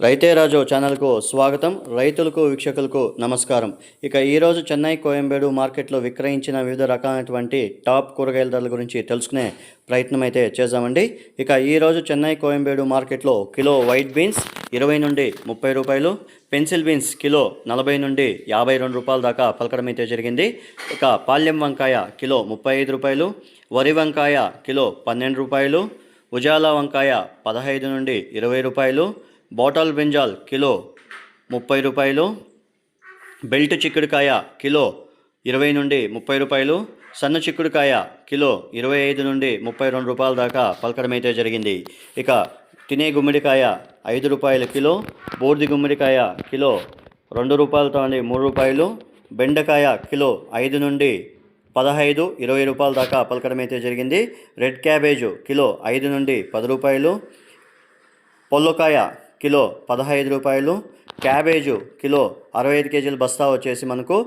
రైతే రాజు ఛానల్కు స్వాగతం. రైతులకు వీక్షకులకు నమస్కారం. ఇక ఈరోజు చెన్నై కోయంబేడు మార్కెట్లో విక్రయించిన వివిధ రకాలైనటువంటి టాప్ కూరగాయల ధరల గురించి తెలుసుకునే ప్రయత్నం అయితే చేద్దామండి. ఇక ఈరోజు చెన్నై కోయంబేడు మార్కెట్లో కిలో వైట్ బీన్స్ 20 నుండి 30 రూపాయలు, పెన్సిల్ బీన్స్ కిలో 40 నుండి 52 రూపాయల దాకా పలకడం అయితే జరిగింది. ఇక పాల్యం వంకాయ కిలో 35 రూపాయలు, వరి వంకాయ కిలో 12 రూపాయలు, ఉజాలా వంకాయ 15 నుండి 20 రూపాయలు, బాటల్ బ్రింజాల్ కిలో 30 రూపాయలు, బెల్ట్ చిక్కుడుకాయ కిలో 20 నుండి 30 రూపాయలు, సన్న చిక్కుడుకాయ కిలో 25 నుండి 32 రూపాయల దాకా పలకడం అయితే జరిగింది. ఇక తినే గుమ్మడికాయ 5 రూపాయల కిలో, బూర్ది గుమ్మడికాయ కిలో 2 రూపాయలతో 3 రూపాయలు, బెండకాయ కిలో 5 నుండి 15, 20 రూపాయల దాకా పలకడం అయితే జరిగింది. రెడ్ క్యాబేజు కిలో 5 నుండి 10 రూపాయలు, పొల్లకాయ కిలో 15 రూపాయలు, క్యాబేజు కిలో 65 కేజీల బస్తా వచ్చేసి మనకు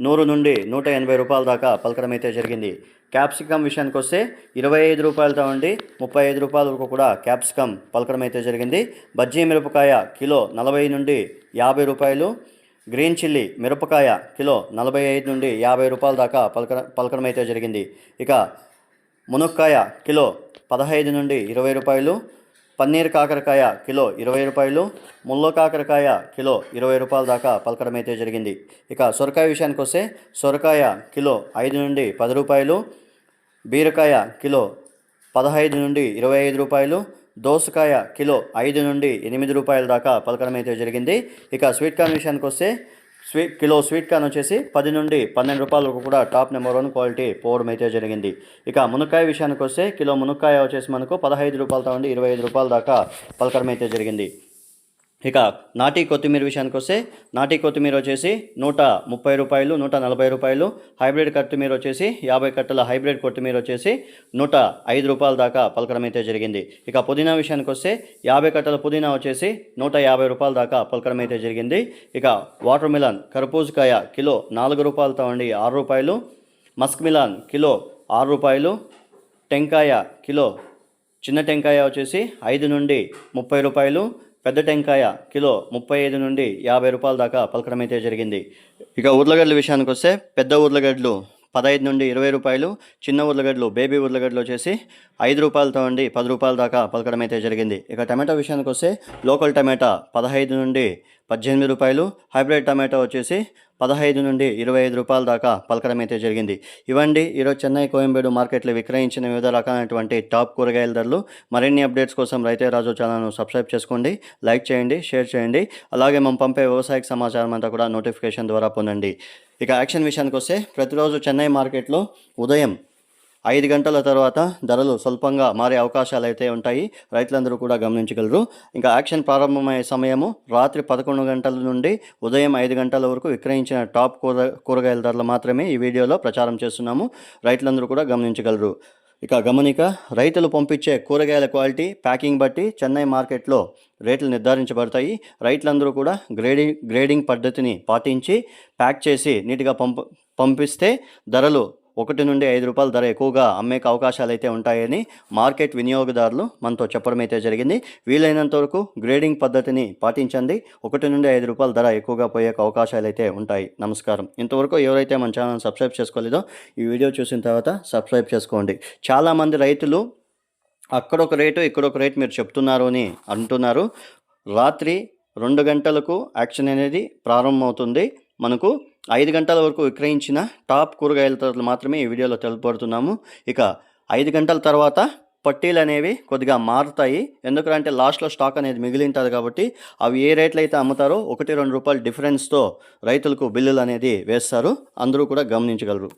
100 నుండి 180 రూపాయల దాకా పలకడం అయితే జరిగింది. క్యాప్సికమ్ విషయానికి వస్తే 25 రూపాయలతో 35 రూపాయల వరకు కూడా క్యాప్సికమ్ పలకడం అయితే జరిగింది. బజ్జీ మిరపకాయ కిలో 40 నుండి 50 రూపాయలు, గ్రీన్ చిల్లీ మిరపకాయ కిలో 45 నుండి 50 రూపాయల దాకా పలకడం అయితే జరిగింది. ఇక మునక్కాయ కిలో 15 నుండి 20 రూపాయలు, పన్నీర్ కాకరకాయ కిలో 20 రూపాయలు, ముల్లో కాకరకాయ కిలో 20 రూపాయల దాకా పలకడం అయితే జరిగింది. ఇక సొరకాయ విషయానికి వస్తే సొరకాయ కిలో 5 నుండి 10 రూపాయలు, బీరకాయ కిలో 15 నుండి 25 రూపాయలు, దోసకాయ కిలో 5 నుండి 8 రూపాయల దాకా పలకడం అయితే జరిగింది. ఇక స్వీట్ కార్న్ విషయానికి వస్తే కిలో స్వీట్ కార్న్ వచ్చేసి 10 నుండి 12 రూపాయల వరకు కూడా టాప్ నెంబర్ 1 క్వాలిటీ పోవడం అయితే జరిగింది. ఇక మునక్కాయ విషయానికి వస్తే కిలో మునక్కాయ వచ్చేసి మనకు 15 రూపాయలతో 25 రూపాయల దాకా పలకడం అయితే జరిగింది. ఇక నాటి కొత్తిమీర విషయానికి వస్తే నాటి కొత్తిమీర వచ్చేసి 130 రూపాయలు, 140 రూపాయలు, హైబ్రిడ్ కొత్తిమీర వచ్చేసి 50 కట్టల హైబ్రిడ్ కొత్తిమీర వచ్చేసి 105 రూపాయల దాకా పలకడం అయితే జరిగింది. ఇక పుదీనా విషయానికి వస్తే 50 కట్టల పుదీనా వచ్చేసి 150 రూపాయల దాకా పలకడం అయితే జరిగింది. ఇక వాటర్ మిలన్ కర్బూజకాయ కిలో 4 రూపాయలతో 6 రూపాయలు, మస్క్ మిలన్ కిలో 6 రూపాయలు, టెంకాయ కిలో చిన్న టెంకాయ వచ్చేసి 5 నుండి 30 రూపాయలు, పెద్ద టెంకాయ కిలో 35 నుండి 50 రూపాయల దాకా పలకడం అయితే జరిగింది. ఇక ఉర్లగడ్డల విషయానికి వస్తే పెద్ద ఉర్లగడ్డలు 15 నుండి 20 రూపాయలు, చిన్న ఉర్లగడ్డలు బేబీ ఉర్లగడ్డలు వచ్చేసి 5 రూపాయలతో 10 రూపాయల దాకా పలకడం అయితే జరిగింది. ఇక టమాటో విషయానికి వస్తే లోకల్ టమాటా 15 నుండి 18 రూపాయలు, హైబ్రిడ్ టమాటో వచ్చేసి 15 నుండి 25 రూపాయల దాకా పలకడం అయితే జరిగింది. ఇవండి ఈరోజు చెన్నై కోయంబేడు మార్కెట్లో విక్రయించిన వివిధ రకాలైనటువంటి టాప్ కూరగాయల ధరలు. మరిన్ని అప్డేట్స్ కోసం రైతే రాజు ఛానల్ను సబ్స్క్రైబ్ చేసుకోండి, లైక్ చేయండి, షేర్ చేయండి. అలాగే మనం పంపే వ్యవసాయ సమాచారం అంతా కూడా నోటిఫికేషన్ ద్వారా పొందండి. ఇక యాక్షన్ విషయానికి వస్తే ప్రతిరోజు చెన్నై మార్కెట్లో ఉదయం 5 గంటల తర్వాత ధరలు స్వల్పంగా మారే అవకాశాలు అయితే ఉంటాయి. రైతులందరూ కూడా గమనించగలరు. ఇంకా యాక్షన్ ప్రారంభమయ్యే సమయము రాత్రి 11 గంటల నుండి ఉదయం 5 గంటల వరకు విక్రయించిన టాప్ కూరగాయల ధరలు మాత్రమే ఈ వీడియోలో ప్రచారం చేస్తున్నాము. రైతులందరూ కూడా గమనించగలరు. ఇక గమనిక, రైతులు పంపించే కూరగాయల క్వాలిటీ, ప్యాకింగ్ బట్టి చెన్నై మార్కెట్లో రేట్లు నిర్ధారించబడతాయి. రైతులందరూ కూడా గ్రేడింగ్ పద్ధతిని పాటించి ప్యాక్ చేసి నీట్గా పంపిస్తే ధరలు 1 నుండి 5 రూపాయల ధర ఎక్కువగా అమ్మే అవకాశాలు అయితే ఉంటాయని మార్కెట్ వినియోగదారులు మనతో చెప్పడం అయితే జరిగింది. వీలైనంత వరకు గ్రేడింగ్ పద్ధతిని పాటించండి. 1 నుండి 5 రూపాయల ధర ఎక్కువగా పోయే అవకాశాలు అయితే ఉంటాయి. నమస్కారం. ఇంతవరకు ఎవరైతే మన ఛానల్ సబ్స్క్రైబ్ చేసుకోలేదో ఈ వీడియో చూసిన తర్వాత సబ్స్క్రైబ్ చేసుకోండి. చాలామంది రైతులు అక్కడొక రేటు ఇక్కడొక రేటు మీరు చెప్తున్నారు అని అంటున్నారు. రాత్రి 2 గంటలకు యాక్షన్ అనేది ప్రారంభమవుతుంది. మనకు 5 గంటల వరకు విక్రయించిన టాప్ కూరగాయల ధరలు మాత్రమే ఈ వీడియోలో తెలుపబడుతున్నాము. ఇక 5 గంటల తర్వాత పట్టీలు అనేవి కొద్దిగా మారుతాయి. ఎందుకంటే లాస్ట్లో స్టాక్ అనేది మిగిలింటుంది కాబట్టి అవి ఏ రేట్లు అయితే అమ్ముతారో 1-2 రూపాయల డిఫరెన్స్తో రైతులకు బిల్లులు అనేది వేస్తారు. అందరూ కూడా గమనించగలరు.